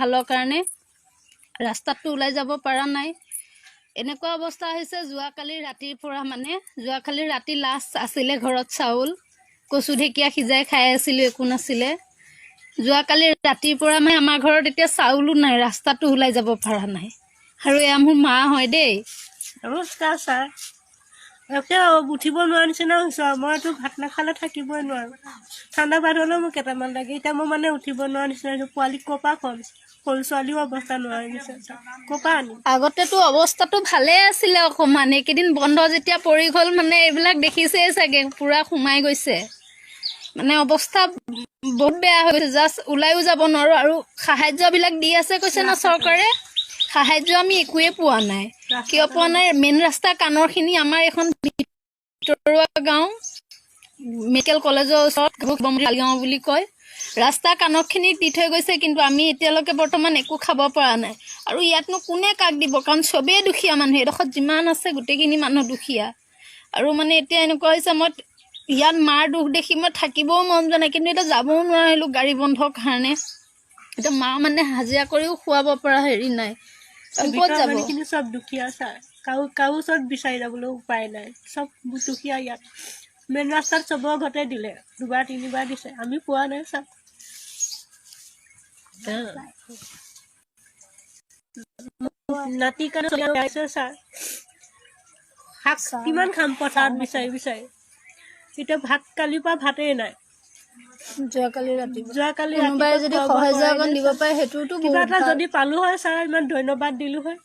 ভালৰ কাৰণে ৰাস্তাতটো ওলাই যাব পৰা নাই। এনেকুৱা অৱস্থা হৈছে যোৱাকালি ৰাতিৰ পৰা যোৱাকালি ৰাতি লাষ্ট আছিলে ঘৰত চাউল, কচু ঢেকীয়া সিজাই খাই আছিলোঁ, একো নাছিলে। যোৱাকালি ৰাতিৰ পৰা আমাৰ ঘৰত এতিয়া চাউলো নাই, ৰাস্তাটো ওলাই যাব পৰা নাই। আৰু এয়া মোৰ মা হয় দেই। নমস্কাৰ ছাৰ। একে উঠিব নোৱাৰা নিচিনা হৈছোঁ আৰু মইতো ভাত নাখালে থাকিবই নোৱাৰোঁ। ঠাণ্ডা ভাত হ'লেও মোক কেইটামান লাগে, এতিয়া মই উঠিব নোৱাৰা নিচিনা হৈছোঁ। পোৱালি ক'ৰ পৰা খুৱাম, সৰু ছোৱালীও অৱস্থা নোৱাৰা নিচিনা, ক'ৰ পৰা আনিম। আগতেতো অৱস্থাটো ভালেই আছিলে অকণমান, এইকেইদিন বন্ধ যেতিয়া পৰি গ'ল এইবিলাক দেখিছেই চাগে, পূৰা সোমাই গৈছে। অৱস্থা বহুত বেয়া হৈ গৈছে, জাষ্ট ওলাইও যাব নোৱাৰোঁ। আৰু সাহায্যবিলাক দি আছে কৈছে ন চৰকাৰে, সাহায্য আমি একোৱে পোৱা নাই। কিয় পোৱা নাই? মেইন ৰাস্তা কাণৰখিনি আমাৰ এখন ভিতৰুৱা গাঁও, মেডিকেল কলেজৰ ওচৰত গাঁও বুলি কয়, ৰাস্তা কাণৰখিনিক দি থৈ গৈছে, কিন্তু আমি এতিয়ালৈকে বৰ্তমান একো খাব পৰা নাই। আৰু ইয়াতনো কোনে কাক দিব, কাৰণ চবেই দুখীয়া মানুহ, এডোখৰত যিমান আছে গোটেইখিনি মানুহ দুখীয়া। আৰু এতিয়া এনেকুৱা হৈছে, মই ইয়াত মাৰ দুখ দেখি মই থাকিবও মন যোৱা নাই, কিন্তু এতিয়া যাবও নোৱাৰিলোঁ গাড়ী বন্ধৰ কাৰণে। এতিয়া মা হাজিৰা কৰিও খুৱাব পৰা হেৰি নাই, ক'ত যাব? মানুহখিনি চব দুখীয়া ছাৰ, কাৰো ওচৰত বিচাৰি যাবলৈ উপায় নাই, চব দুখীয়া। ইয়াত মেইন ৰাস্তাত চবৰ ঘৰতে দিলে, 2বাৰ 3বাৰ দিছে, আমি পোৱা নাই ছাৰ। নাতি কাৰণে ছাৰ, শাক কিমান খাম পথাৰত বিচাৰি বিচাৰি। এতিয়া ভাত কালিৰ পৰা ভাতেই নাই। যোৱাকালি কোনোবাই যদি সহায় অকণ দিব পাৰে সেইটোতো কিবা এটা যদি পালো হয় ছাৰ, ইমান ধন্যবাদ দিলো হয়।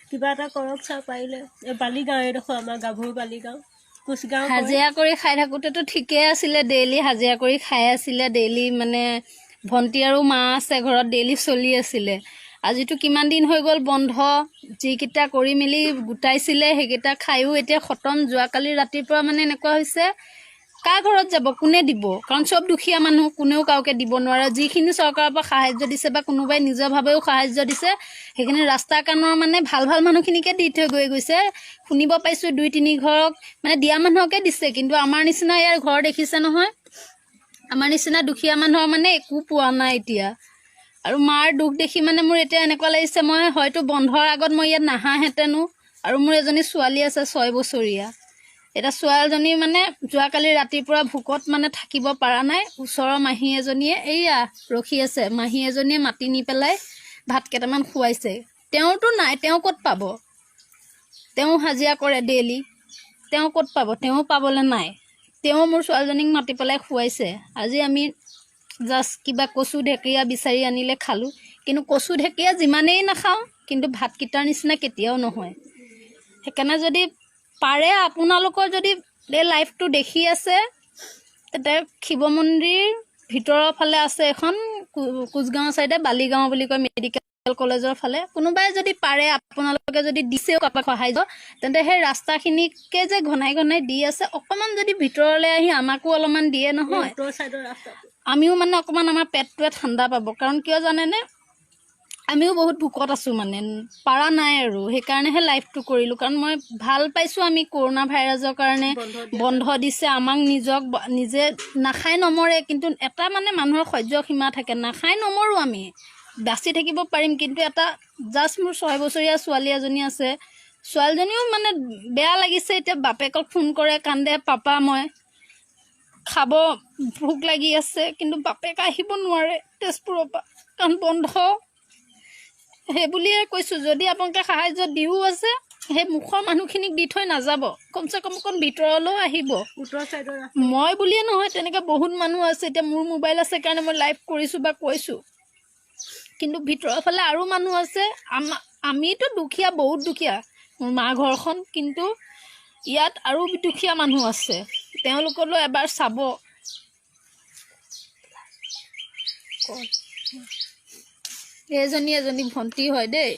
কিবা এটা কৰক ছাৰ পাৰিলে। এই বালিগাঁও, এইডোখৰ আমাৰ গাভৰু বালিগাঁও, কোচগাঁও। হাজিৰা কৰি খাই থাকোঁতেতো ঠিকেই আছিলে, ডেইলি হাজিৰা কৰি খাই আছিলে, ডেইলি ভণ্টি আৰু মা আছে ঘৰত, ডেইলি চলি আছিলে। আজিতো কিমান দিন হৈ গ'ল বন্ধ, যিকেইটা কৰি মেলি গোটাইছিলে সেইকেইটা খায়ো এতিয়া খতম। যোৱাকালি ৰাতিৰ পৰা এনেকুৱা হৈছে, কাৰ ঘৰত যাব, কোনে দিব? কাৰণ চব দুখীয়া মানুহ, কোনেও কাওকে দিব নোৱাৰে। যিখিনি চৰকাৰৰ পৰা সাহায্য দিছে বা কোনোবাই নিজৰভাৱেও সাহায্য দিছে, সেইখিনি ৰাস্তা কাণৰ ভাল ভাল মানুহখিনিকে দি থৈ গৈছে। শুনিব পাইছোঁ 2-3 ঘৰক দিয়া মানুহকে দিছে, কিন্তু আমাৰ নিচিনা ইয়াৰ ঘৰ দেখিছে নহয়, আমাৰ নিচিনা দুখীয়া মানুহৰ একো পোৱা নাই এতিয়া। আৰু মাৰ দুখ দেখি মোৰ এতিয়া এনেকুৱা লাগিছে, মই হয়তো বন্ধৰ আগত মই ইয়াত নাহাহেঁতেনো। আৰু মোৰ এজনী ছোৱালী আছে 6 বছৰীয়া। এতিয়া ছোৱালীজনী যোৱাকালি ৰাতিৰ পৰা ভোকত থাকিব পৰা নাই। ওচৰৰ মাহী এজনীয়ে এইয়া ৰখি আছে, মাহী এজনীয়ে মাতি নি পেলাই ভাত কেইটামান খুৱাইছে। তেওঁতো নাই, তেওঁ ক'ত পাব? তেওঁ হাজিৰা কৰে ডেইলি, তেওঁ ক'ত পাব? তেওঁ পাবলৈ নাই। তেওঁ মোৰ ছোৱালীজনীক মাতি পেলাই খুৱাইছে। আজি আমি জাষ্ট কিবা কচু ঢেকীয়া বিচাৰি আনিলে খালোঁ, কিন্তু কচু ঢেকীয়া যিমানেই নাখাওঁ, কিন্তু ভাতকেইটাৰ নিচিনা কেতিয়াও নহয়। সেইকাৰণে যদি পাৰে, আপোনালোকৰ যদি এই লাইফটো দেখি আছে, তাতে শিৱ মন্দিৰ ভিতৰৰ ফালে আছে এখন, কোচগাঁও চাইডে বালিগাঁও বুলি কয়, মেডিকেল কলেজৰ ফালে। কোনোবাই যদি পাৰে, আপোনালোকে যদি দিছেও কাৰোবাক সাহায্য, তেন্তে সেই ৰাস্তাখিনিকে যে ঘনাই ঘনাই দি আছে, অকণমান যদি ভিতৰলৈ আহি আমাকো অলপমান দিয়ে নহয়, আমিও অকণমান আমাৰ পেটটোৱে ঠাণ্ডা পাব। কাৰণ কিয় জানেনে, আমিও বহুত ভোকত আছোঁ, পাৰা নাই আৰু। সেইকাৰণেহে লাইফটো কৰিলোঁ, কাৰণ মই ভাল পাইছোঁ। আমি কৰোণা ভাইৰাছৰ কাৰণে বন্ধ দিছে আমাক, নিজে নাখাই নমৰে, কিন্তু এটা মানুহৰ সহ্য সীমা থাকে, নাখাই নমৰোঁ আমি, বাচি থাকিব পাৰিম। কিন্তু এটা জাষ্ট মোৰ 6 বছৰীয়া ছোৱালী এজনী আছে, ছোৱালীজনীও বেয়া লাগিছে। এতিয়া বাপেকক ফোন কৰে, কান্দে, পাপা মই খাব, ভোক লাগি আছে, কিন্তু বাপেক আহিব নোৱাৰে তেজপুৰৰ পৰা, কাৰণ বন্ধ। সেই বুলিয়ে কৈছোঁ, যদি আপোনালোকে সাহায্য দিও আছে, সেই মুখৰ মানুহখিনিক দি থৈ নাযাব, কমচে কম অকণ ভিতৰলৈও আহিব। মই বুলিয়ে নহয়, তেনেকৈ বহুত মানুহ আছে। এতিয়া মোৰ মোবাইল আছে কাৰণে মই লাইভ কৰিছোঁ বা কৈছোঁ, কিন্তু ভিতৰৰ ফালে আৰু মানুহ আছে। আমিতো দুখীয়া, বহুত দুখীয়া, মোৰ মা ঘৰখন, কিন্তু ইয়াত আৰু দুখীয়া মানুহ আছে, তেওঁলোকলৈ এবাৰ চাব। এজনী ভণ্টি হয় দেই,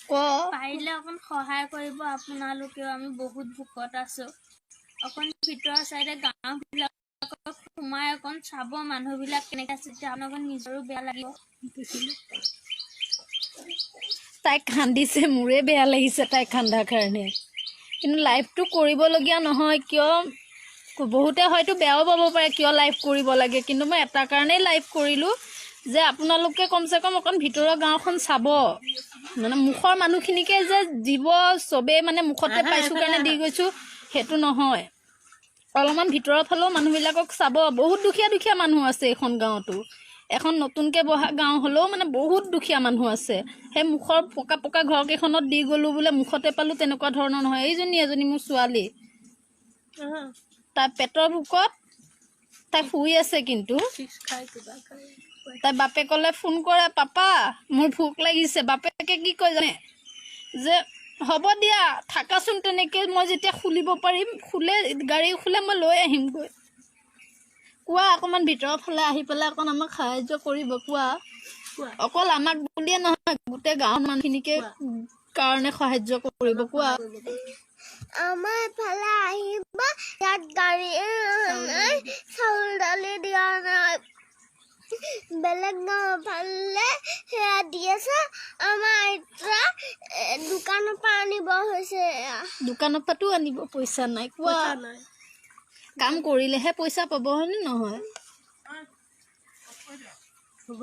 পাৰিলে অকণ সহায় কৰিব আপোনালোকেও, আমি বহুত ভোকত আছো। অকণ ভিতৰৰ চাইডে গাঁওবিলাকক সোমাই অকণ চাব, মানুহবিলাক কেনেকৈ আছে, তেতিয়া আপোনালোকৰ নিজৰো বেয়া লাগিব। তাইক কান্দিছে, মোৰে বেয়া লাগিছে তাইক কান্দাৰ কাৰণে। কিন্তু লাইভটো কৰিবলগীয়া নহয় কিয় বহুতে হয়তো বেয়াও পাব পাৰে কিয় লাইভ কৰিব লাগে, কিন্তু মই এটা কাৰণেই লাইভ কৰিলোঁ যে আপোনালোকে কমচে কম অকণ ভিতৰৰ গাঁওখন চাব, মানে মুখৰ মানুহখিনিকে যে দিব চবেই মানে মুখতে পাইছোঁ কাৰণে দি গৈছোঁ সেইটো নহয়, অলপমান ভিতৰৰ ফালেও মানুহবিলাকক চাব। বহুত দুখীয়া দুখীয়া মানুহ আছে এইখন গাঁৱতো, এখন নতুনকৈ বহা গাঁও হ'লেও মানে বহুত দুখীয়া মানুহ আছে। সেই মুখৰ পকা পকা ঘৰকেইখনত দি গ'লোঁ বোলে মুখতে পালোঁ তেনেকুৱা ধৰণৰ নহয়। এজনী মোৰ ছোৱালী, তাই পেটৰ ভোকত তাই শুই আছে, কিন্তু তাই বাপেকলৈ ফোন কৰে, পাপা মোৰ ভোক লাগিছে। বাপেকে কি কয় জানে, যে হ'ব দিয়া থাকাচোন তেনেকৈ, মই যেতিয়া খুলিব পাৰিম গাড়ী খুলে মই লৈ আহিমগৈ। কোৱা অকণমান ভিতৰৰ ফালে আহি পেলাই অকণ আমাক সাহাৰ্য কৰিব কোৱা। অকল আমাক বুলিয়ে নহয় গোটেই গাঁৱৰ মানুহখিনিকে কাৰণে সাহাৰ্য কৰিব কোৱা। আমাৰ এইফালে আহিব, ইয়াত গাড়ী নাই, চাউল দালি দিয়া নাই। বেলেগ গাঁৱৰ ফালে সেয়া দি আছে। আমাৰ আইতা দোকানৰ পৰা আনিব হৈছে। দোকানৰ পৰাতো আনিব পইচা নাই কোৱা। কাম কৰিলেহে পইচা পাব, হয়নে নহয়? হ'ব।